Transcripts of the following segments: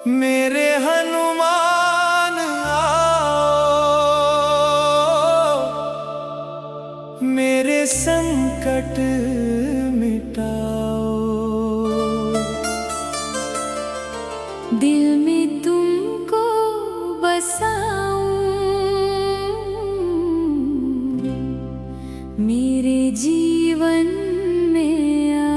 मेरे हनुमान आओ, मेरे संकट मिटाओ। दिल में तुमको बसाऊं, मेरे जीवन में आओ।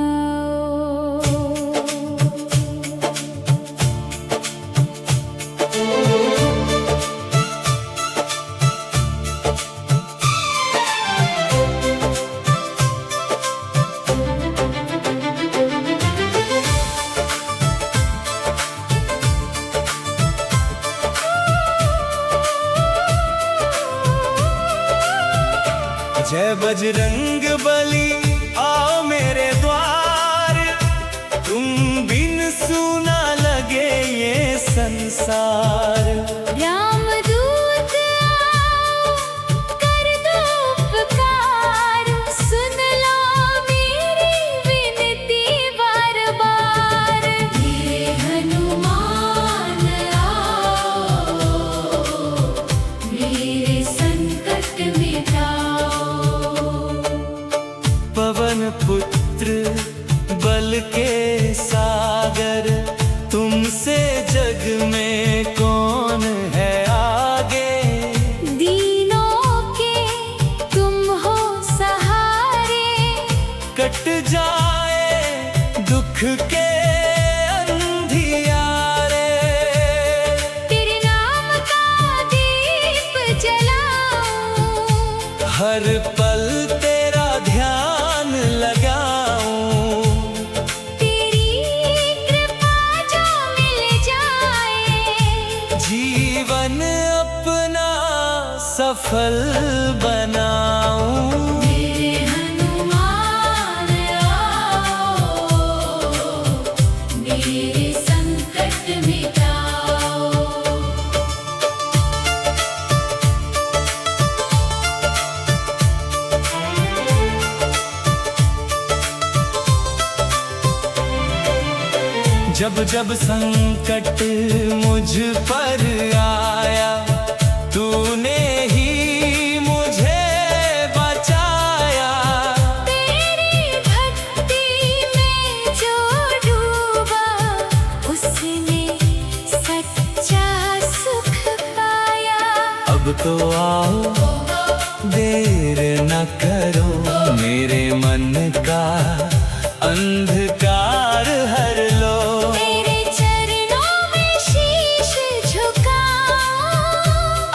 जय बजरंग बली आओ मेरे द्वार, तुम बिन सूना लगे ये संसार। रामदूत आओ, कर दो उपकार, सुन लो मेरी विनती बार बार। मेरे हनुमान आओ, मेरे संकट मिटाओ। पवन पुत्र बल के सागर, तुमसे जग में कौन है आगे। दीनों के तुम हो सहारे, कट जाए दुख के अंधियारे। तेरे नाम का दीप जलाऊं, हर पल तेरा ध्यान लगाऊं। तेरी कृपा जो मिल जाए, जीवन अपना सफल बनाऊं। मेरे हनुमान आओ, मेरे संकट मिटाओ। जब जब संकट मुझ पर आया, तूने ही मुझे बचाया। तेरी भक्ति में जो डूबा, उसने सच्चा सुख पाया। अब तो आओ देर न करो, मेरे मन का अंधकार हर लो। तेरे चरणों में शीश झुकाऊं,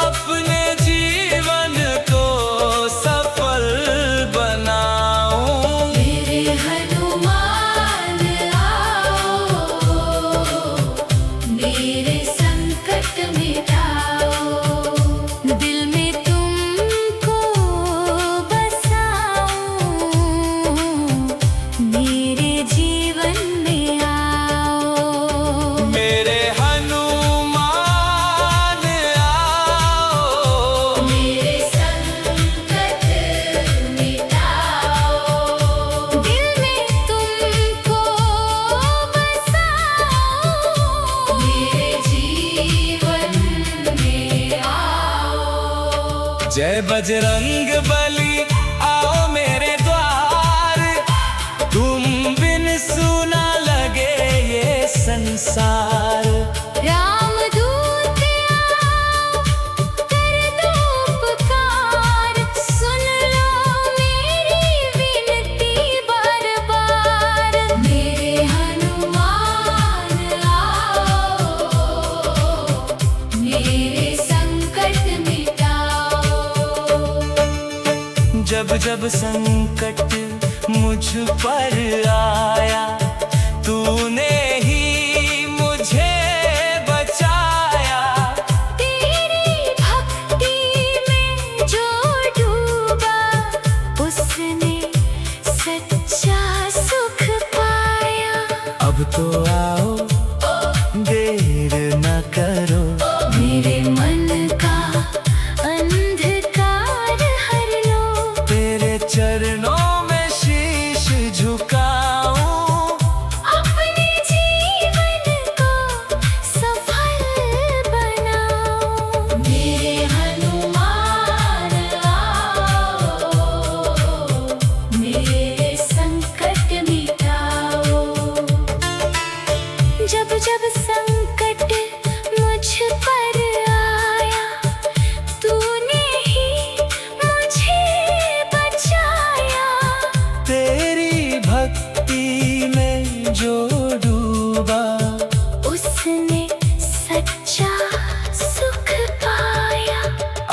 अपने जीवन को सफल बनाऊं। मेरे हनुमान आओ, मेरे संकट मिटाओ। दिल में तुमको बसाऊं, मेरे जीवन में आओ। मेरे हनुमान आओ, मेरे संकट मिटाओ। दिल में तुमको बसाऊं, मेरे जीवन में आओ। जय बजरंग बली आओ मेरे द्वार, तुम बिन सूना लगे ये संसार। रामदूत आओ, कर दो उपकार, सुन लो मेरी विनती बार बार। मेरे हनुमान आओ, मेरे संकट मिटाओ। जब जब संकट मुझ पर आया, तूने ही मुझे बचाया। तेरी भक्ति में जो डूबा, उसने सच्चा सुख पाया। अब तो आओ देर न करो, मेरे मन का अंधकार हर लो। तेरे चरणों में शीश झुकाऊं। अपने जीवन को सफल जब संकट मुझ पर आया, तूने ही मुझे बचाया। तेरी भक्ति में जो डूबा, उसने सच्चा सुख पाया।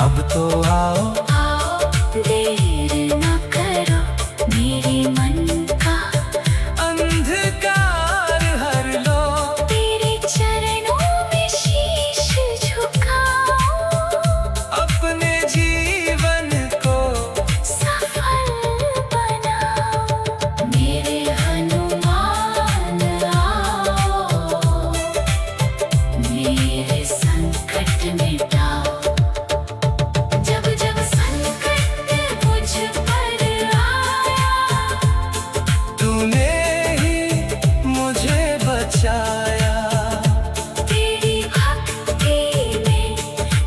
अब तो आओ देर न करो, मेरे मन का अंधकार हर लो। तेरे चरणों में शीश झुकाओ, अपने जीवन को सफल बनाओ। मेरे हनुमान आओ, मेरे संकट मिटाओ। जब जब संकट मुझ पर आया, तूने ही मुझे बचाया। तेरी भक्ति में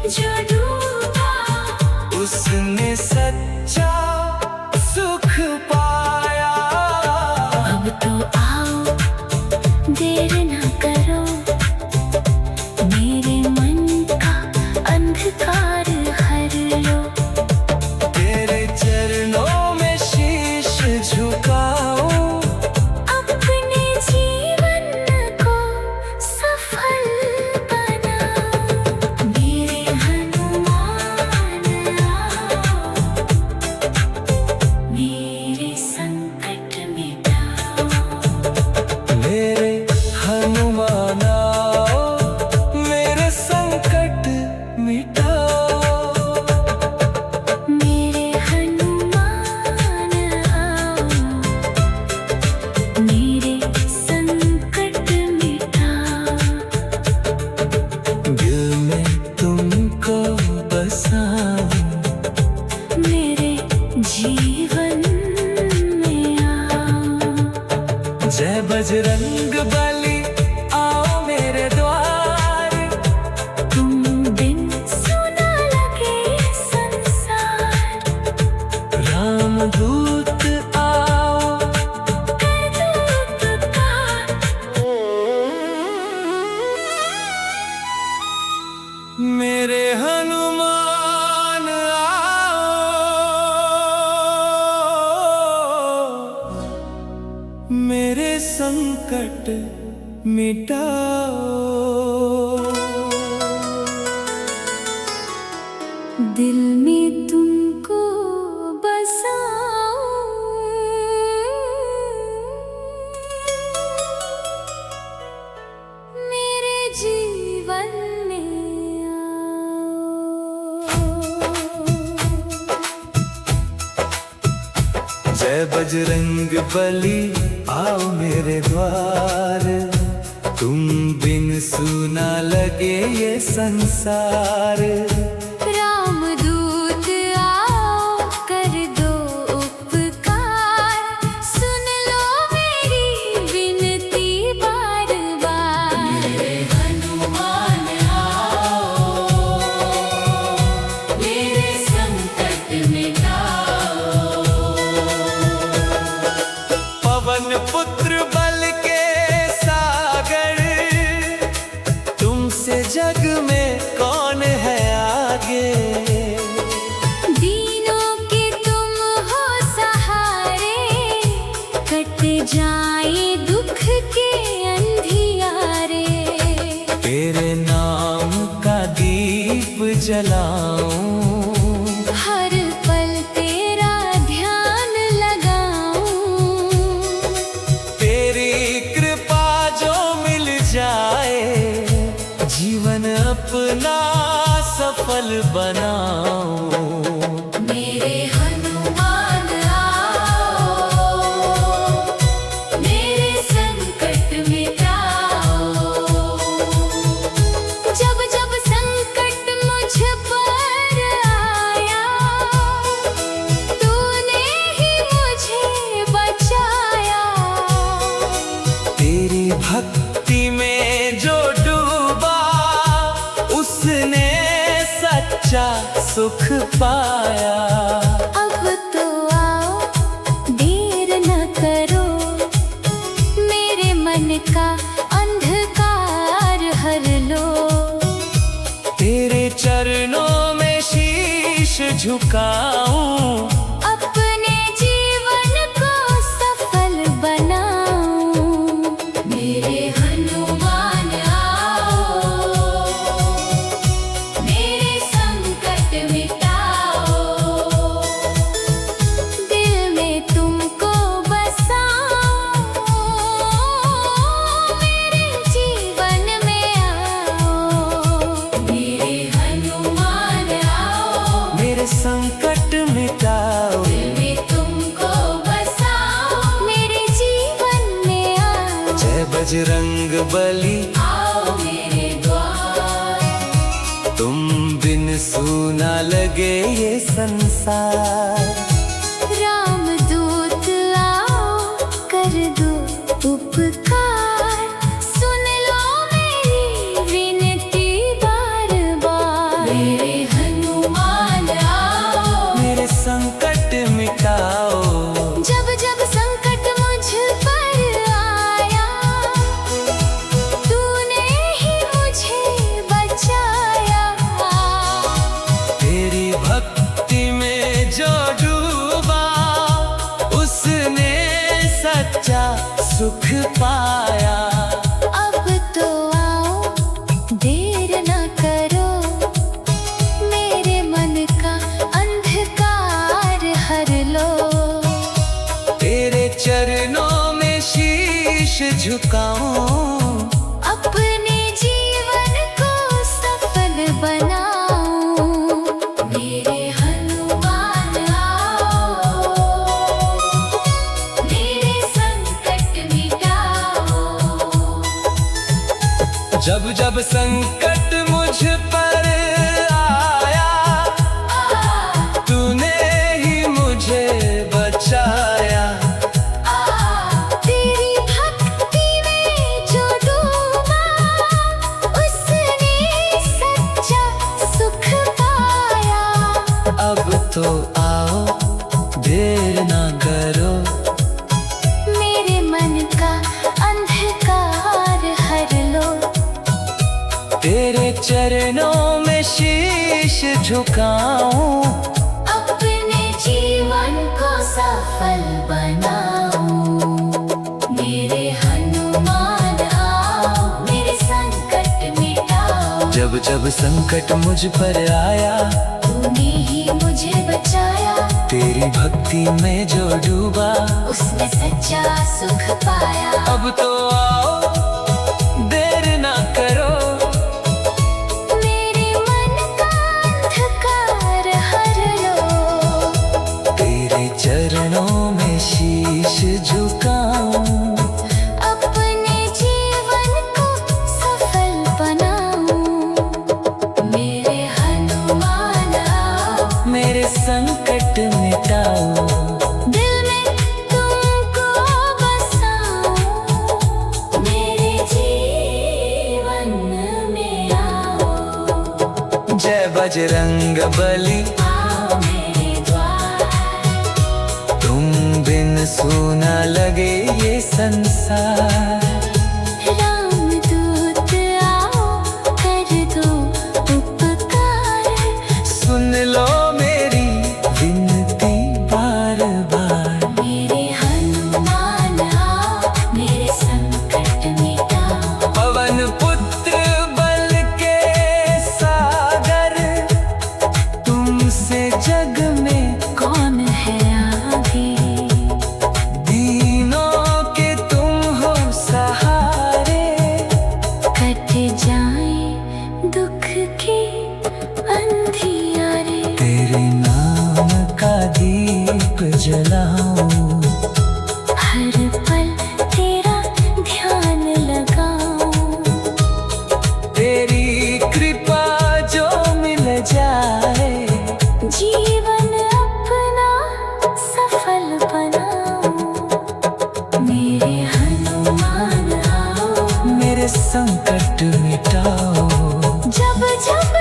जो डूबा, उसने सच्चा सुख पाया। अब तो आओ देर न करो, मेरे मन का अंधकार हर लो। तेरे चरणों में शीश झुकाओ, अपने जीवन को सफल बनाओ। मेरे हनुमान आओ, मेरे संकट मिटाओ। मेरे हनुमान आओ, मेरे संकट मिटाओ। मेरे हनुमान आओ, मेरे संकट मिटाओ। दिल में तुमको बसाऊं, मेरे जीवन में आओ। जय बजरंग बली आओ मेरे द्वार। तुम बिन सुना लगे संसार, रामदूत आओ, कर दो उपकार। मेरे हनुमान आओ, मेरे संकट मिटाओ। दिल में तुमको बसाऊं, मेरे जीवन में आओ। जय बजरंग बली आओ मेरे द्वार। तुम बिन सुना लगे ये संसार। रामदूत आओ, कर दो उपकार। सुन लो मेरी विनती बार बार। मेरे हनुमान आओ, मेरे संकट मिटाओ। पवन पुत्र बल के सागर, तुमसे जग में कौन है आगे। दीनों के तुम हो सहारे, कट जाए दुख के अंधियारे। तेरे नाम का दीप जलाऊं, हर पल तेरा ध्यान लगाऊं। तेरी कृपा जो मिल जाए, जीवन अपना सफल बनाऊं। मेरे हनुमान आओ, मेरे संकट मिटाओ। जब जब संकट मुझ पर आया, तूने ही मुझे बचाया। तेरी भक्ति में जो डूबा, उसने सच्चा सुख पाया। अब तो आओ देर न करो, मेरे मन का अंधकार झुकाऊं, अपने जीवन को सफल बनाऊं। मेरे हनुमान आओ, मेरे संकट मिटाओ, दिल में तुमको बसाऊं, मेरे जीवन में आओ। मेरे हनुमान आओ, मेरे संकट मिटाओ, दिल में तुमको बसाओ, मेरे जीवन में आओ। जय बजरंग बली आओ मेरे द्वार, तुम बिन सूना लगे ये संसार। रामदूत आओ कर दो उपकार, सुन लो मेरी विनती बार बार। मेरे हनुमान आओ, मेरे संकट मिटाओ, जब जब संकट मुझ पर आया, तूने ही मुझे बचाया। तेरी भक्ति में जो डूबा, उसने सच्चा सुख पाया। अब तो आओ, देर न करो, मेरे मन का अंधकार हर लो। तेरे चरणों में शीश झुकाऊं, अपने जीवन को सफल बनाऊं। मेरे हनुमान आओ, मेरे संकट मिटाओ। जब जब संकट मुझ पर आया, तूने ही मुझे बचाया। तेरी भक्ति में जो डूबा, उसने सच्चा सुख पाया। अब तो आओ, देर ना करो, मेरे मन का अंधकार हर लो। तेरे चरणों में शीश झुकाऊं, अपने जीवन को सफल बनाऊं। मेरे हनुमान आओ, मेरे संकट मिटाओ। जब जब संकट मुझ पर आया, तूने ही मुझे बचाया। तेरी भक्ति में जो डूबा, उसने सच्चा सुख पाया। अब तो आओ, देर ना करो, मेरे मन का अंधकार हर लो। तेरे चरणों में शीश झुकाऊं, अपने जीवन को सफल बनाऊं। मेरे हनुमान आओ, मेरे संकट मिटाओ, दिल में तुमको बसाऊं, मेरे जीवन में आओ। जय बजरंग बली आओ मेरे द्वार, तुम बिन सूना लगे ये संसार। रामदूत आओ कर दो उपकार, सुन लो मेरी विनती बार बार। मेरे हनुमान आओ, मेरे संकट मिटाओ। पवन पुत्र बल के सागर, तुमसे जग में कौन है आगे, दीनों के तुम हो सहारे। कट जाए दुख के अंधियारे। तेरे नाम का दीप जलाऊं, हर पल तेरा ध्यान लगाऊं। तेरी कृपा जो मिल जाए, जीवन अपना सफल बनाऊं। मेरे हनुमान आओ, मेरे संकट मिटाओ। जब जब